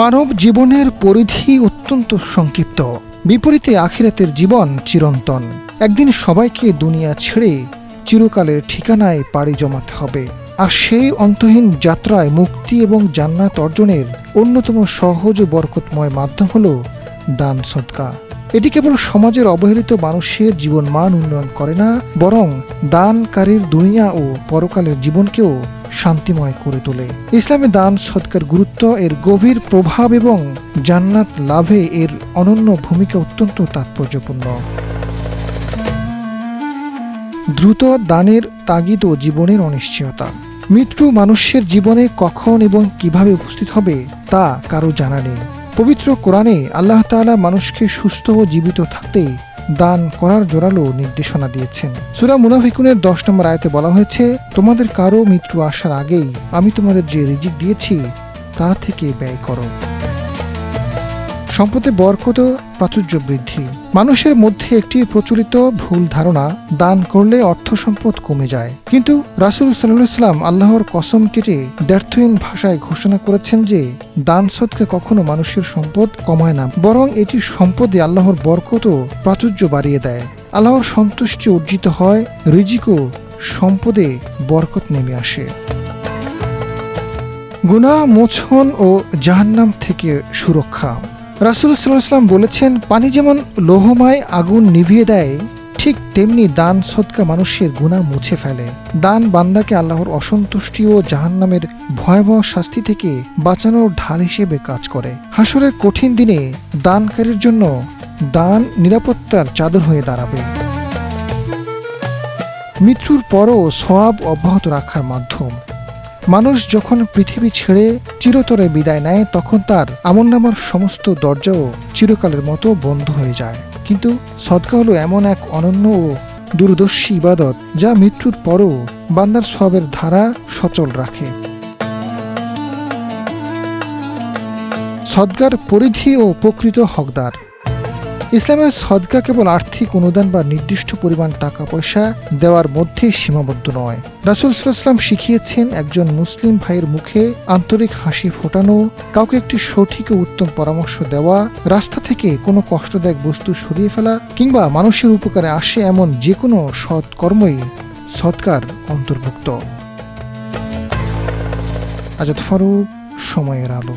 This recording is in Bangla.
মানব জীবনের পরিধি অত্যন্ত সংক্ষিপ্ত, বিপরীতে আখিরাতের জীবন চিরন্তন। একদিন সবাইকে দুনিয়া ছেড়ে চিরকালের ঠিকানায় পাড়ি জমাতে হবে, আর সেই অন্তহীন যাত্রায় মুক্তি এবং জান্নাত অর্জনের অন্যতম সহজ ও বরকতময় মাধ্যম হল দান সদকা। এটি কেবল সমাজের অবহেলিত মানুষের জীবন মান উন্নয়ন করে না, বরং দানকারীর দুনিয়া ও পরকালের জীবনকেও শান্তিময় করে তোলে। ইসলামে দান সদকার গুরুত্ব, এর গভীর প্রভাব এবং জান্নাত লাভে এর অনন্য ভূমিকা অত্যন্ত তাৎপর্যপূর্ণ। দ্রুত দানের তাগিদ ও জীবনের অনিশ্চয়তা। মৃত্যু মানুষের জীবনে কখন এবং কিভাবে উপস্থিত হবে তা কারো জানা নেই। পবিত্র কোরআনে আল্লাহ তাআলা মানুষকে সুস্থ ও জীবিত থাকতে দান করার জোরালো নির্দেশনা দিয়েছেন। সূরা মুনাফিকুনের 10 নম্বর আয়াতে বলা হয়েছে, তোমাদের কারো মৃত্যু আসার আগেই আমি তোমাদের যে রিজিক দিয়েছি তা থেকে ব্যয় করো। সম্পদে বরকত ও প্রাচুর্য বৃদ্ধি। মানুষের মধ্যে একটি প্রচলিত ভুল ধারণা, দান করলে অর্থ সম্পদ কমে যায়। কিন্তু রাসূল সাল্লাল্লাহু আলাইহি ওয়াসাল্লাম আল্লাহর কসম কেটে দ্ব্যর্থহীন ভাষায় ঘোষণা করেছেন যে দান সদকা কখনো মানুষের সম্পদ কমায় না, বরং এটি সম্পদে আল্লাহর বরকত ও প্রাচুর্য বাড়িয়ে দেয়। আল্লাহর সন্তুষ্টি অর্জিত হয়, রিজিক ও সম্পদে বরকত নেমে আসে। গুনাহ মোচন ও জাহান্নাম থেকে সুরক্ষা। রাসূল সাল্লাল্লাহু আলাইহি ওয়াসাল্লাম বলেছেন, পানি যেমন লোহময় আগুন নিভিয়ে দেয়, ঠিক তেমনি দান সদকা মানুষের গুনাহ মুছে ফেলে। দান বান্দাকে আল্লাহর অসন্তুষ্টি ও জাহান্নামের ভয়াবহ শাস্তি থেকে বাঁচানোর ঢাল হিসেবে কাজ করে। হাসরের কঠিন দিনে দানকারীর জন্য দান নিরাপত্তার চাদর হয়ে দাঁড়াবে। মৃত্যুর পরও সওয়াব অব্যাহত রাখার মাধ্যম। মানুষ যখন পৃথিবী ছেড়ে চিরতরে বিদায় নেয়, তখন তার আমলনামার সমস্ত দরজাও চিরকালের মতো বন্ধ হয়ে যায়। কিন্তু সদকা হলো এমন এক অনন্য ও দূরদর্শী ইবাদত যা মৃত্যুর পরও বান্দার সওয়াবের ধারা সচল রাখে। সদকার পরিধি ও প্রকৃত হকদার। ইসলামের সদকা কেবল আর্থিক অনুদান বা নির্দিষ্ট পরিমাণ টাকা পয়সা দেওয়ার মধ্যে সীমাবদ্ধ নয়। রাসূল সাল্লাল্লাহু আলাইহি ওয়াসাল্লাম শিখিয়েছেন, একজন মুসলিম ভাইয়ের মুখে আন্তরিক হাসি ফোটানো, কাউকে একটি সঠিক ও উত্তম পরামর্শ দেওয়া, রাস্তা থেকে কোনো কষ্টদায়ক বস্তু সরিয়ে ফেলা কিংবা মানুষের উপকারে আসে এমন যে কোনো সৎ কর্মই সদকার অন্তর্ভুক্ত। আজাদ ফারুক, সময়ের আলো।